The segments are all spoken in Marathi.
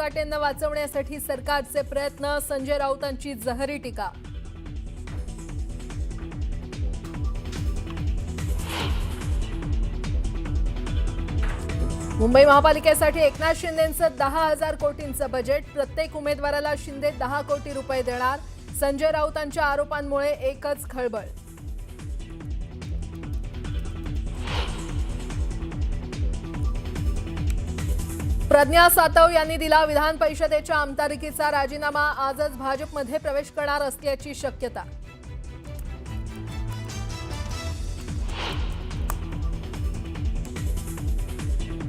कोकाटेंना वाचवण्यासाठी सरकारचे प्रयत्न, संजय राऊतांची जहरी टीका. मुंबई महापालिकेसाठी एकनाथ शिंदेंचं 10,000 कोटींचं बजेट. प्रत्येक उमेदवाराला शिंदे 10 कोटी रुपये देणार. संजय राऊतांच्या आरोपांमुळे एकच खळबळ. प्रज्ञा सातव यांनी दिला विधान परिषदेच्या आमदारकीचा राजीनामा. आजच भाजपमध्ये प्रवेश करणार असल्याची शक्यता.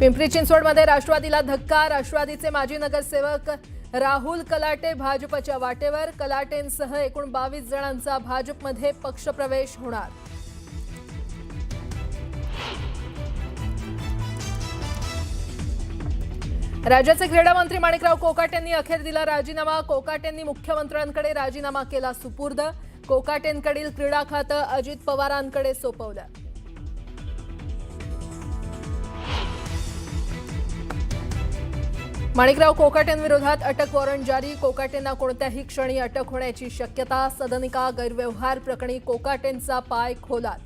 पिंपरी चिंचवडमध्ये राष्ट्रवादीला धक्का. राष्ट्रवादीचे माजी नगरसेवक राहुल कलाटे भाजपच्या वाटेवर. कलाटेंसह एकूण 22 जणांचा भाजपमध्ये पक्षप्रवेश होणार. राज्याचे क्रीडा मंत्री माणिकराव कोकाटेंनी अखेर दिला राजीनामा. कोकाटेंनी मुख्यमंत्र्यांकडे राजीनामा केला सुपूर्द. कोकाटेंकडील क्रीडा खातं अजित पवारांकडे सोपवलं. माणिकराव कोकाटेंविरोधात अटक वॉरंट जारी. कोकाटेंना कोणत्याही क्षणी अटक होण्याची शक्यता. सदनिका गैरव्यवहार प्रकरणी कोकाटेंचा पाय खोलात.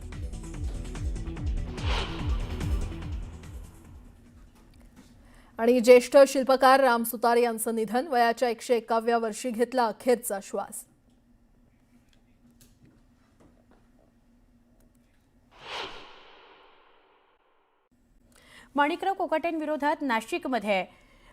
आणि ज्येष्ठ शिल्पकार राम सुतार यांचं निधन. वयाच्या 151व्या वर्षी घेतला अखेरचा श्वास. माणिकराव कोकाटेंविरोधात नाशिकमध्ये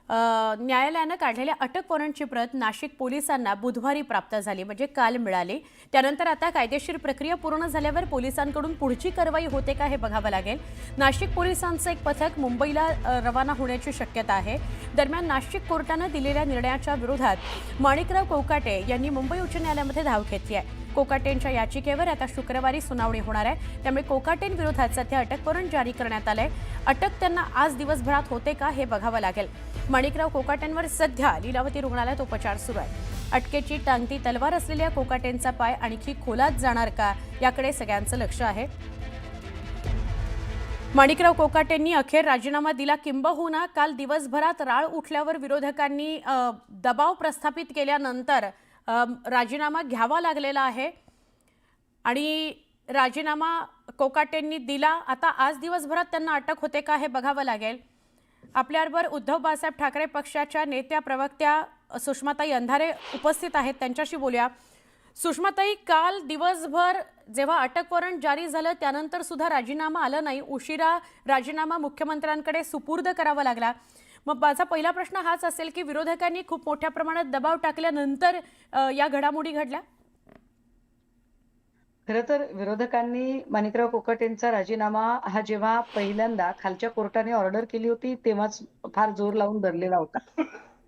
न्यायालयानं काढलेल्या अटक वॉरंटची प्रत नाशिक पोलिसांना बुधवारी प्राप्त झाली, म्हणजे काल मिळाली. त्यानंतर आता कायदेशीर प्रक्रिया पूर्ण झाल्यावर पोलिसांकडून पुढची कारवाई होते का हे बघावं लागेल. नाशिक पोलिसांचं एक पथक मुंबईला रवाना होण्याची शक्यता आहे. दरम्यान नाशिक कोर्टानं दिलेल्या निर्णयाच्या विरोधात माणिकराव कोकाटे यांनी मुंबई उच्च न्यायालयामध्ये धाव घेतली आहे. कोकाटेंच्या याचिकेवर आता शुक्रवारी सुनावणी होणार आहे. त्यामुळे कोकाटेंविरोधात सध्या अटक वॉरंट जारी करण्यात आलंय. अटक त्यांना आज दिवसभरात होते का हे बघावं लागेल. माणिकराव कोकाटेंवर सध्या लीलावती रुग्णालयात उपचार सुरू आहे. अटकेची टांगती तलवार असलेल्या कोकाटेंचा पाय आणखी खोलात जाणार का याकडे सगळ्यांचं लक्ष आहे. माणिकराव कोकाटेंनी अखेर राजीनामा दिला. किंबहुना काल दिवसभरात राळ उठल्यावर विरोधकांनी दबाव प्रस्थापित केल्यानंतर राजीनामा घ्यावा लागलेला आहे आणि राजीनामा कोकाटेंनी दिला. आता आज दिवसभरात त्यांना अटक होते का हे बघावं लागेल. आपल्याबरोबर उद्धव बाळासाहेब ठाकरे पक्षाच्या नेत्या प्रवक्त्या सुषमाताई अंधारे उपस्थित आहेत, त्यांच्याशी बोलूया. सुषमाताई, काल दिवसभर जेव्हा अटक वॉरंट जारी झालं त्यानंतर सुद्धा राजीनामा आला नाही. उशिरा राजीनामा मुख्यमंत्र्यांकडे सुपूर्द करावा लागला. मग माझा पहिला प्रश्न हाच असेल की विरोधकांनी खूप मोठ्या प्रमाणात दबाव टाकल्यानंतर या घडामोडी घडल्या. खरं तर विरोधकांनी माणिकराव कोकाटेंचा राजीनामा हा जेव्हा पहिल्यांदा खालच्या कोर्टाने ऑर्डर केली होती तेव्हाच फार जोर लावून धरलेला होता.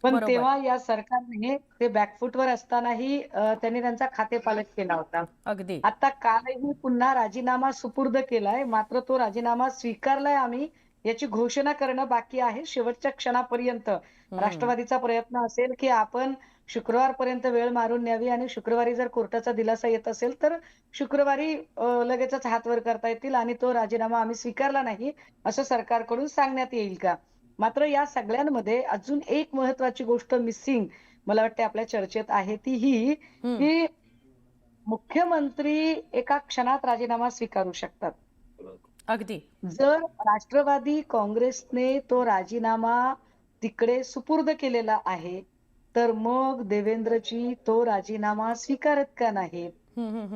पण तेव्हा या सरकारने ते बॅकफुटवर असतानाही त्यांनी त्यांचा खातेपालट केला होता. अगदी आता कालही पुन्हा राजीनामा सुपूर्द केलाय, मात्र तो राजीनामा स्वीकारलाय आम्ही याची घोषणा करणं बाकी आहे. शेवटच्या क्षणापर्यंत राष्ट्रवादीचा प्रयत्न असेल की आपण शुक्रवारपर्यंत वेळ मारून न्यावी आणि शुक्रवारी जर कोर्टाचा दिलासा येत असेल तर शुक्रवारी लगेचच हात वर करता येतील आणि तो राजीनामा आम्ही स्वीकारला नाही असं सरकारकडून सांगण्यात येईल का. मात्र या सगळ्यांमध्ये अजून एक महत्वाची गोष्ट मिसिंग मला वाटते आपल्या चर्चेत आहे, ती ही की मुख्यमंत्री एका क्षणात राजीनामा स्वीकारू शकतात. अगदी जर राष्ट्रवादी काँग्रेसने तो राजीनामा तिकडे सुपूर्द केलेला आहे तर मग देवेंद्रजी तो राजीनामा स्वीकारत का नाहीत.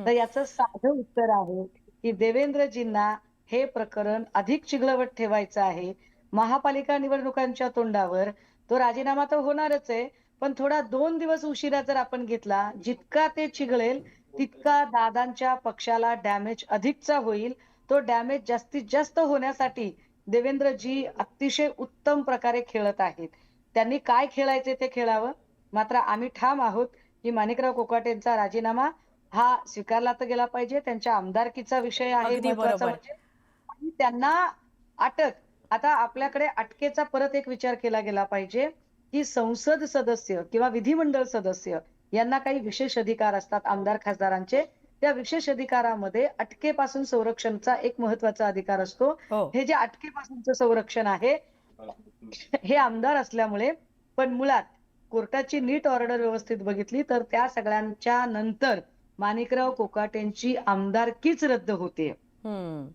तर याचं साधं उत्तर आहे की देवेंद्रजींना हे प्रकरण अधिक चिघळवत ठेवायचं आहे. महापालिका निवडणुकांच्या तोंडावर तो राजीनामा तर होणारच आहे, पण थोडा 2 दिवस उशिरा जर आपण घेतला, जितका ते चिघळेल तितका दादांच्या पक्षाला डॅमेज अधिकचा होईल. तो डॅमेज जास्तीत जास्त होण्यासाठी देवेंद्रजी अतिशय उत्तम प्रकारे खेळत आहेत. त्यांनी काय खेळायचे ते खेळावं. मात्र आम्ही ठाम आहोत की माणिकराव कोकाटेंचा राजीनामा हा स्वीकारला तर गेला पाहिजे. त्यांच्या आमदारकीचा विषय आहे महत्त्वाचा म्हणजे, आणि त्यांना अटक. आता आपल्याकडे अटकेचा परत एक विचार केला गेला पाहिजे की संसद सदस्य किंवा विधिमंडळ सदस्य यांना काही विशेष अधिकार असतात आमदार खासदारांचे. त्या विशेष अधिकारामध्ये अटकेपासून संरक्षणचा एक महत्वाचा अधिकार असतो. हे जे अटकेपासूनचं संरक्षण आहे हे आमदार असल्यामुळे, पण मुळात कोर्टाची नीट ऑर्डर व्यवस्थित बघितली तर त्या सगळ्यांच्या नंतर माणिकराव कोकाटेंची आमदारकीच रद्द होते. हम्म.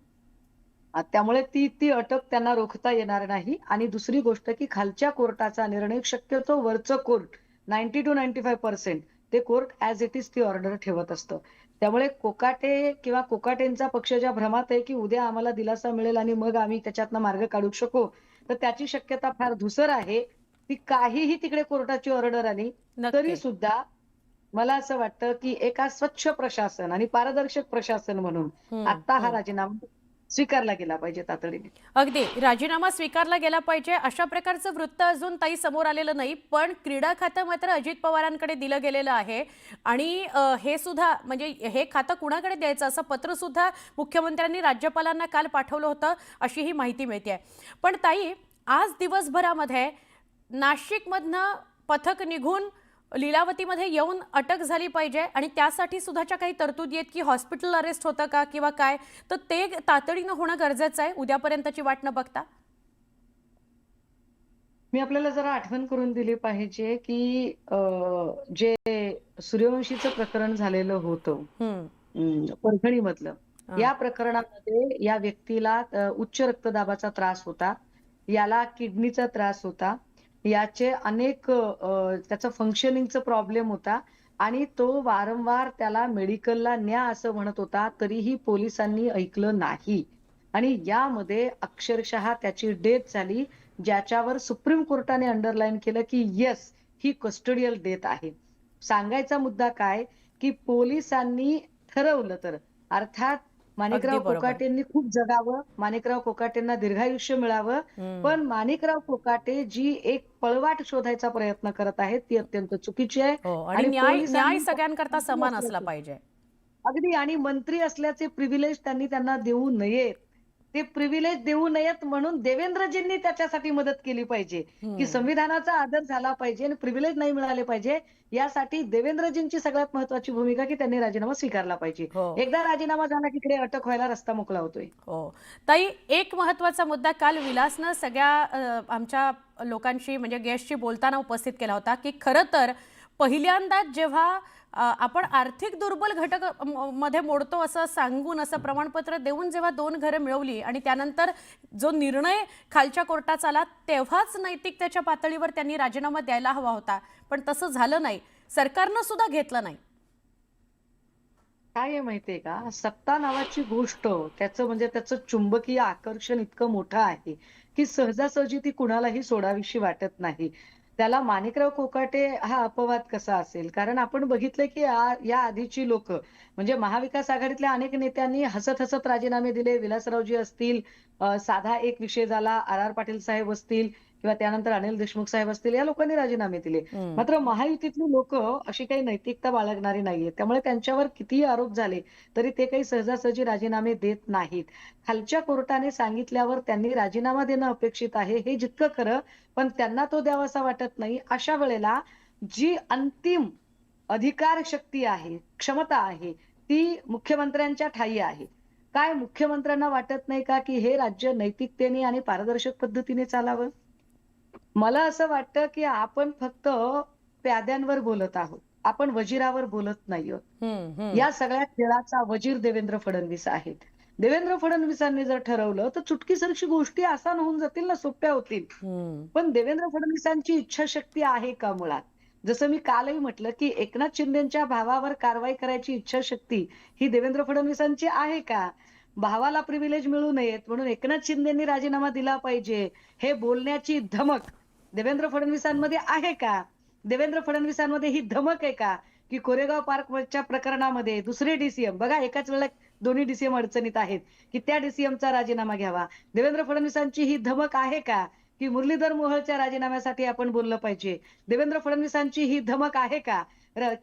त्यामुळे ती ती अटक त्यांना रोखता येणार नाही. आणि दुसरी गोष्ट की खालच्या कोर्टाचा निर्णय, शक्यतो वरचं कोर्ट 90 to 95% ते कोर्ट ऍज इट इज ती ऑर्डर ठेवत असतं. त्यामुळे कोकाटे किंवा कोकाटेंचा पक्ष ज्या भ्रमात आहे की उद्या आम्हाला दिलासा मिळेल आणि मग आम्ही त्याच्यातनं मार्ग काढू शकू, तर त्याची शक्यता फार धुसर आहे. ती काहीही तिकडे कोर्टाची ऑर्डर आली तरी नक्की. सुद्धा मला असं वाटतं की एका स्वच्छ प्रशासन आणि पारदर्शक प्रशासन म्हणून आता हा राजीनामा स्वीकारला गेला पाहिजे तातडीने. अगदी राजीनामा स्वीकारला गेला पाहिजे अशा प्रकारचं वृत्त अजून ताई समोर आलेलं नाही, पण क्रीडा खातं मात्र अजित पवारांकडे दिलं गेलेलं आहे. आणि हे सुद्धा म्हणजे हे खातं कुणाकडे द्यायचं असं पत्र सुद्धा मुख्यमंत्र्यांनी राज्यपालांना काल पाठवलं होतं अशी ही माहिती मिळते. पण ताई, आज दिवसभरामध्ये नाशिकमधनं पथक निघून लीलावतीमध्ये येऊन अटक झाली पाहिजे आणि त्यासाठी सुद्धाच्या काही तरतुदी आहेत की हॉस्पिटल अरेस्ट होतं का किंवा काय, तर ते तातडीनं होणं गरजेचं आहे उद्यापर्यंतची वाट न बघता. मी आपल्याला जरा आठवण करून दिली पाहिजे की जे सूर्यवंशीचं प्रकरण झालेलं होतं परभणीमधलं, या प्रकरणामध्ये या व्यक्तीला उच्च रक्तदाबाचा त्रास होता, याला किडनीचा त्रास होता, याचे अनेक त्याचा फंक्शनिंगचा प्रॉब्लेम होता आणि तो वारंवार त्याला मेडिकलला न्या असं म्हणत होता, तरीही पोलिसांनी ऐकलं नाही आणि यामध्ये अक्षरशः त्याची डेथ झाली, ज्याच्यावर सुप्रीम कोर्टाने अंडरलाईन केलं की येस, ही कस्टोडियल डेथ आहे. सांगायचा मुद्दा काय की पोलिसांनी ठरवलं तर, अर्थात माणिकराव अगदी बरोबर. कोकाटेंनी खूप जगावं, माणिकराव कोकाटेंना दीर्घायुष्य मिळावं, पण माणिकराव कोकाटे जी एक पळवाट शोधायचा प्रयत्न करत आहेत ती अत्यंत चुकीची आहे. हो, आणि न्याय पोलिसांनी सगळ्यांकरता समान असला पाहिजे. अगदी, आणि मंत्री असल्याचे प्रिव्हिलेज त्यांना देऊ नयेत. ते प्रिव्हिलेज देऊ नयेत म्हणून देवेंद्रजींनी त्याच्यासाठी मदत केली पाहिजे की संविधानाचा आदर झाला पाहिजे आणि प्रिव्हिलेज नाही मिळाले पाहिजे. यासाठी देवेंद्रजींची सगळ्यात महत्वाची भूमिका की त्यांनी राजीनामा स्वीकारला पाहिजे. हो. एकदा राजीनामा झाला की इकडे अटक व्हायला रस्ता मोकळा होतोय. हो ताई, एक महत्त्वाचा मुद्दा काल विलासनं सगळ्या आमच्या लोकांशी म्हणजे गेस्टशी बोलताना उपस्थित केला होता की खरं तर पहिल्यांदाच जेव्हा आपण आर्थिक दुर्बल घटक मध्ये मोडतो असं सांगून असं प्रमाणपत्र देऊन जेव्हा 2 घरं मिळवली आणि त्यानंतर जो निर्णय खालच्या कोर्टाचा आला तेव्हाच नैतिकतेच्या पातळीवर त्यांनी राजीनामा द्यायला हवा होता, पण तसं झालं नाही, सरकारनं सुद्धा घेतलं नाही. काय आहे माहितीये का, सत्ता नावाची गोष्ट त्याचं चुंबकीय आकर्षण इतकं मोठं आहे की सहजासहजी ती कुणालाही सोडावीशी वाटत नाही. त्याला माणिकराव कोकाटे हा अपवाद कसा असेल, कारण आपण बघितलं की या आधीची लोक म्हणजे महाविकास आघाडीतल्या अनेक नेत्यांनी हसत हसत राजीनामे दिले. विलासरावजी असतील, साधा एक विषय झाला, आर पाटील साहेब असतील किंवा त्यानंतर अनिल देशमुख साहेब असतील, या लोकांनी राजीनामे दिले. मात्र महायुतीतली लोक अशी काही नैतिकता बाळगणारी नाहीये, त्यामुळे त्यांच्यावर कितीही आरोप झाले तरी ते काही सहजासहजी राजीनामे देत नाहीत. खालच्या कोर्टाने सांगितल्यावर त्यांनी राजीनामा देणं अपेक्षित आहे, हे जितकं खरं, पण त्यांना तो द्यावासा वाटत नाही. अशा वेळेला जी अंतिम अधिकार शक्ती आहे, क्षमता आहे, ती मुख्यमंत्र्यांच्या ठायी आहे. काय मुख्यमंत्र्यांना वाटत नाही का की हे राज्य नैतिकतेने आणि पारदर्शक पद्धतीने चालावं? मला असं वाटतं की आपण फक्त प्याद्यांवर बोलत आहोत, आपण वजीरावर बोलत नाही आहोत. या सगळ्या खेळाचा वजीर देवेंद्र फडणवीस आहेत. देवेंद्र फडणवीसांनी जर ठरवलं तर चुटकीसरशी गोष्टी आसान होऊन जातील ना, सोप्या होतील. पण देवेंद्र फडणवीसांची इच्छाशक्ती आहे का मुळात? जसं मी कालही म्हटलं की एकनाथ शिंदेच्या भावावर कारवाई करायची इच्छाशक्ती ही देवेंद्र फडणवीसांची आहे का? भावाला प्रिव्हिलेज मिळू नयेत म्हणून एकनाथ शिंदेंनी राजीनामा दिला पाहिजे हे बोलण्याची धमक देवेंद्र फडणवीसांमध्ये आहे का? देवेंद्र फडणवीसांमध्ये ही धमक आहे का की कोरेगाव पार्कच्या प्रकरणामध्ये दुसरे डीसीएम, बघा एकाच वेळेला दोन्ही डीसीएम अडचणीत आहेत, की त्या डीसीएमचा राजीनामा घ्यावा? देवेंद्र फडणवीसांची ही धमक आहे का की मुरलीधर मोहोळच्या राजीनाम्यासाठी आपण बोललं पाहिजे? देवेंद्र फडणवीसांची ही धमक आहे का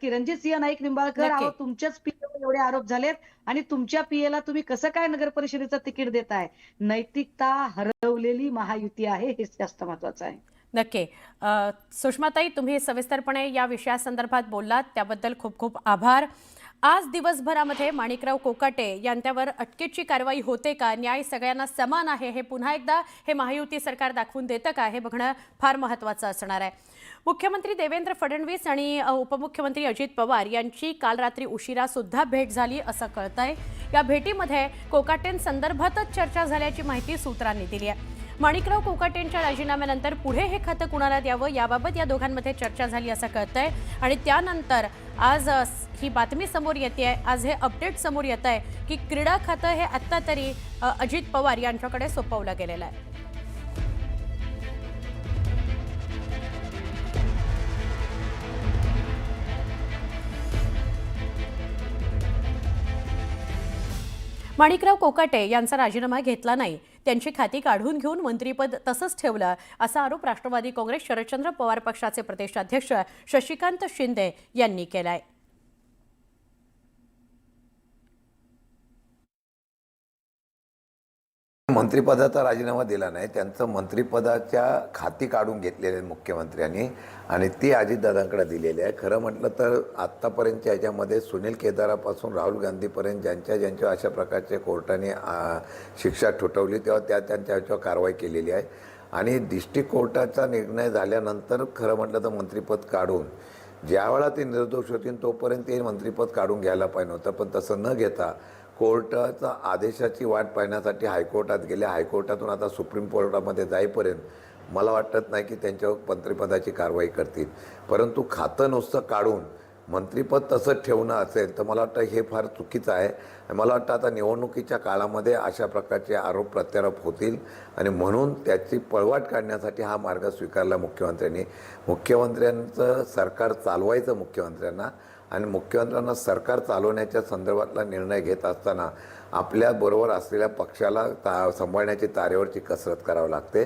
की रणजित सिंह नाईक निंबाळकर, अहो तुमच्याच पीएवर एवढे आरोप झालेत आणि तुमच्या पीएला तुम्ही कसं काय नगर परिषदेचं तिकीट देताय? नैतिकता हरवलेली महायुती आहे, हेच जास्त महत्वाचं आहे. नक्की. सुषमाताई, तुम्ही सविस्तरपणे या विषयासंदर्भात बोललात त्याबद्दल खूप खूप आभार. आज दिवसभरामध्ये माणिकराव कोकाटे यांच्यावर अटकेची कारवाई होते का? न्याय सगळ्यांना समान आहे हे पुन्हा एकदा हे महायुती सरकार दाखवून देतं का? हे बघणं फार महत्त्वाचं असणार आहे. मुख्यमंत्री देवेंद्र फडणवीस आणि उपमुख्यमंत्री अजित पवार यांची काल रात्री उशिरा सुद्धा भेट झाली असं कळतंय. या भेटीमध्ये कोकाटेंसंदर्भातच चर्चा झाल्याची माहिती सूत्रांनी दिली आहे. माणिकराव कोकाटेंच्या राजीनाम्यानंतर पुढे हे खातं कुणाला द्यावं याबाबत या दोघांमध्ये चर्चा झाली असं कळतंय. आणि त्यानंतर आज ही बातमी समोर येते आहे, आज हे अपडेट समोर येत आहे की क्रीडा खातं हे आत्ता तरी अजित पवार यांच्याकडे सोपवलं गेलेलं आहे. माणिकराव कोकाटे यांचा राजीनामा घेतला नाही, त्यांची खाती काढून घेऊन मंत्रिपद तसंच ठेवलं असा आरोप राष्ट्रवादी काँग्रेस शरदचंद्र पवार पक्षाचे प्रदेशाध्यक्ष शशिकांत शिंदे यांनी केलाय. मंत्रिपदाचा राजीनामा दिला नाही, त्यांचं मंत्रिपदाच्या खाती काढून घेतलेले मुख्यमंत्र्यांनी आणि ती अजितदादांकडे दिलेली आहे. खरं म्हटलं तर आत्तापर्यंतच्या याच्यामध्ये सुनील केदारापासून राहुल गांधीपर्यंत ज्यांच्या अशा प्रकारचे कोर्टाने शिक्षा ठोठावली तेव्हा त्यांच्या याच्यावर कारवाई केलेली आहे. आणि डिस्ट्रिक्ट कोर्टाचा निर्णय झाल्यानंतर खरं म्हटलं तर मंत्रिपद काढून ज्यावेळा ते निर्दोष होतील तोपर्यंत ते मंत्रिपद काढून घ्यायला पाहिजे होतं, पण तसं न घेता कोर्टाचा आदेशाची वाट पाहण्यासाठी हायकोर्टात गेले. हायकोर्टातून आता सुप्रीम कोर्टामध्ये जाईपर्यंत मला वाटत नाही की त्यांच्यावर मंत्रिपदाची कारवाई करतील. परंतु खातं नुसतं काढून मंत्रिपद तसंच ठेवणं असेल तर मला वाटतं हे फार चुकीचं आहे. मला वाटतं आता निवडणुकीच्या काळामध्ये अशा प्रकारचे आरोप प्रत्यारोप होतील आणि म्हणून त्याची पळवाट काढण्यासाठी हा मार्ग स्वीकारला मुख्यमंत्र्यांनी. मुख्यमंत्र्यांचं सरकार चालवायचं मुख्यमंत्र्यांना आणि मुख्यमंत्र्यांना सरकार चालवण्याच्या संदर्भातला निर्णय घेत असताना आपल्याबरोबर असलेल्या पक्षाला सांभाळण्याची तारेवरची कसरत करावी लागते.